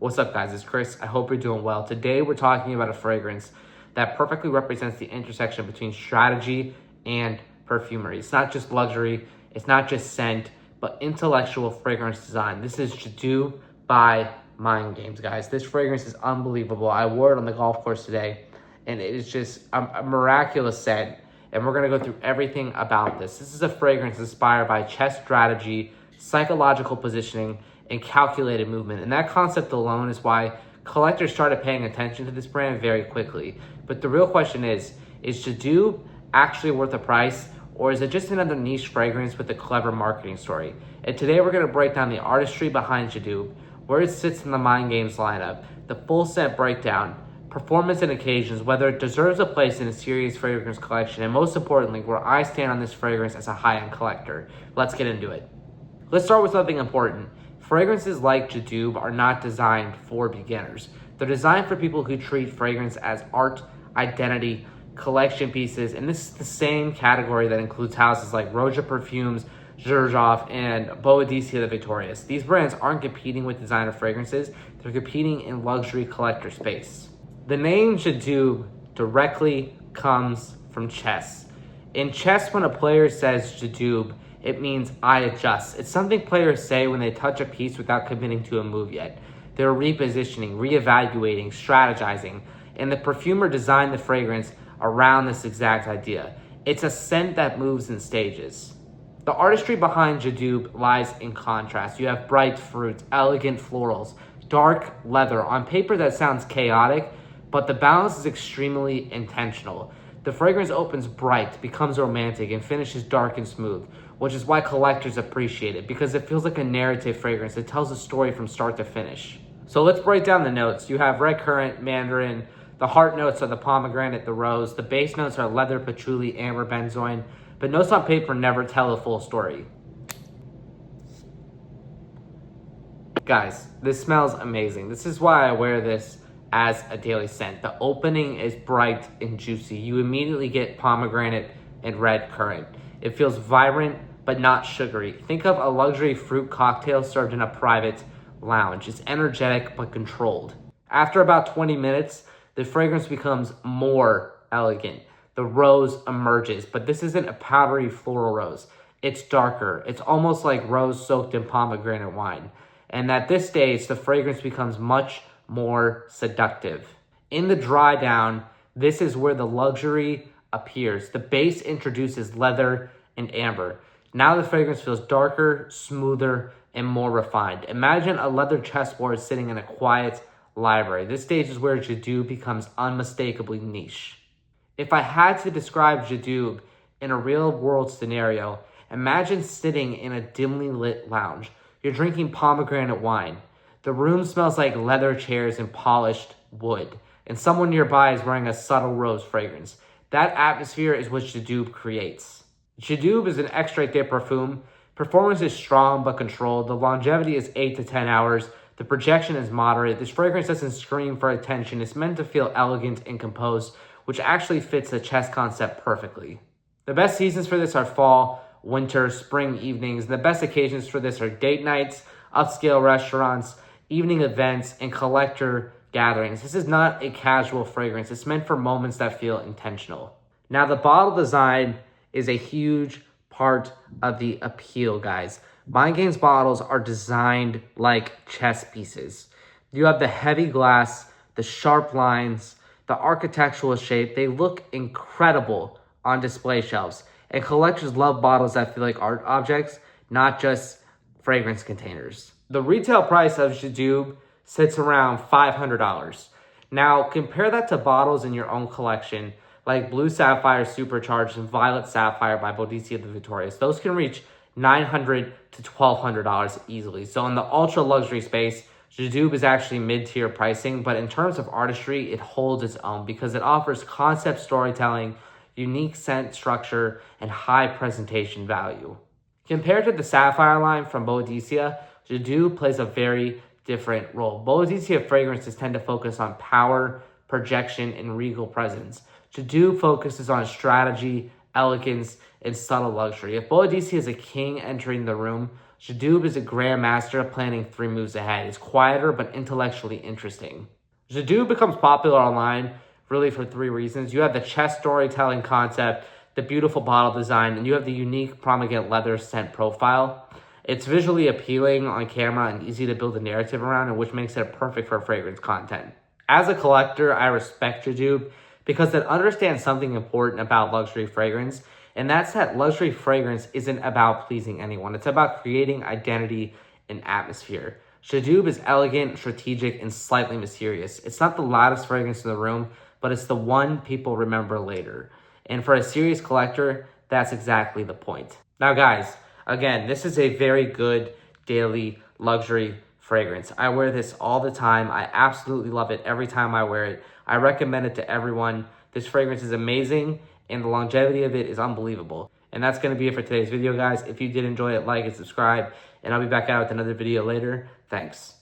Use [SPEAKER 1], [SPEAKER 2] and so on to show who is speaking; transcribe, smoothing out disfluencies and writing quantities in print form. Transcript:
[SPEAKER 1] What's up, guys? It's Chris. I hope you're doing well. Today, we're talking about a fragrance that perfectly represents the intersection between strategy and perfumery. It's not just luxury, it's not just scent, but intellectual fragrance design. This is Jadoo by Mind Games, guys. This fragrance is unbelievable. I wore it on the golf course today, and it is just a miraculous scent. And we're gonna go through everything about this. This is a fragrance inspired by chess strategy, psychological positioning, and calculated movement. And that concept alone is why collectors started paying attention to this brand very quickly. But the real question is Jadoo actually worth the price, or is it just another niche fragrance with a clever marketing story? And today we're gonna break down the artistry behind Jadoo, where it sits in the Mind Games lineup, the full scent breakdown, performance and occasions, whether it deserves a place in a serious fragrance collection, and most importantly, where I stand on this fragrance as a high-end collector. Let's get into it. Let's start with something important. Fragrances like Jadoo are not designed for beginners. They're designed for people who treat fragrance as art, identity, collection pieces, and this is the same category that includes houses like Roja Perfumes, Xerjoff, and Boadicea the Victorious. These brands aren't competing with designer fragrances, they're competing in luxury collector space. The name Jadoo directly comes from chess. In chess, when a player says Jadoo, it means I adjust. It's something players say when they touch a piece without committing to a move yet. They're repositioning, reevaluating, strategizing, and the perfumer designed the fragrance around this exact idea. It's a scent that moves in stages. The artistry behind Jadoo lies in contrast. You have bright fruits, elegant florals, dark leather. On paper that sounds chaotic, but the balance is extremely intentional. The fragrance opens bright, becomes romantic, and finishes dark and smooth, which is why collectors appreciate it, because it feels like a narrative fragrance that tells a story from start to finish. So let's break down the notes. You have red currant, mandarin. The heart notes are the pomegranate, the rose. The base notes are leather, patchouli, amber, benzoin. But notes on paper never tell a full story. Guys, this smells amazing. This is why I wear this as a daily scent. The opening is bright and juicy. You immediately get pomegranate and red currant. It feels vibrant, but not sugary. Think of a luxury fruit cocktail served in a private lounge. It's energetic, but controlled. After about 20 minutes, the fragrance becomes more elegant. The rose emerges, but this isn't a powdery floral rose. It's darker. It's almost like rose soaked in pomegranate wine. And at this stage, the fragrance becomes much more seductive. In the dry down, this is where the luxury appears. The base introduces leather and amber. Now the fragrance feels darker, smoother, and more refined. Imagine a leather chessboard sitting in a quiet library. This stage is where Jadoo becomes unmistakably niche. If I had to describe Jadoo in a real world scenario, imagine sitting in a dimly lit lounge. You're drinking pomegranate wine. The room smells like leather chairs and polished wood, and someone nearby is wearing a subtle rose fragrance. That atmosphere is what Jadoo creates. Jadoo is an extrait de parfum. Performance is strong but controlled. The longevity is 8 to 10 hours. The projection is moderate. This fragrance doesn't scream for attention. It's meant to feel elegant and composed, which actually fits the chess concept perfectly. The best seasons for this are fall, winter, spring evenings. The best occasions for this are date nights, upscale restaurants, evening events, and collector gatherings. This is not a casual fragrance. It's meant for moments that feel intentional. Now, the bottle design is a huge part of the appeal, guys. Mind Games bottles are designed like chess pieces. You have the heavy glass, the sharp lines, the architectural shape. They look incredible on display shelves. And collectors love bottles that feel like art objects, not just fragrance containers. The retail price of Jadoo sits around $500. Now, compare that to bottles in your own collection, like Blue Sapphire Supercharged and Violet Sapphire by Boadicea the Victorious. Those can reach $900 to $1,200 easily. So in the ultra luxury space, Jadoo is actually mid-tier pricing, but in terms of artistry, it holds its own because it offers concept storytelling, unique scent structure, and high presentation value. Compared to the Sapphire line from Boadicea, Jadoo plays a very different role. Boadicea fragrances tend to focus on power, projection, and regal presence. Jadoo focuses on strategy, elegance, and subtle luxury. If Boadicea is a king entering the room, Jadoub is a grandmaster at planning 3 moves ahead. It's quieter but intellectually interesting. Jadoub becomes popular online really for 3 reasons. You have the chess storytelling concept, the beautiful bottle design, and you have the unique pomegranate leather scent profile. It's visually appealing on camera and easy to build a narrative around, and which makes it perfect for fragrance content. As a collector, I respect Jadoub because it understands something important about luxury fragrance, and that's that luxury fragrance isn't about pleasing anyone. It's about creating identity and atmosphere. Jadoub is elegant, strategic, and slightly mysterious. It's not the loudest fragrance in the room, but it's the one people remember later. And for a serious collector, that's exactly the point. Now, guys, again, this is a very good daily luxury fragrance. I wear this all the time. I absolutely love it every time I wear it. I recommend it to everyone. This fragrance is amazing, and the longevity of it is unbelievable. And that's going to be it for today's video, guys. If you did enjoy it, like and subscribe, and I'll be back out with another video later. Thanks.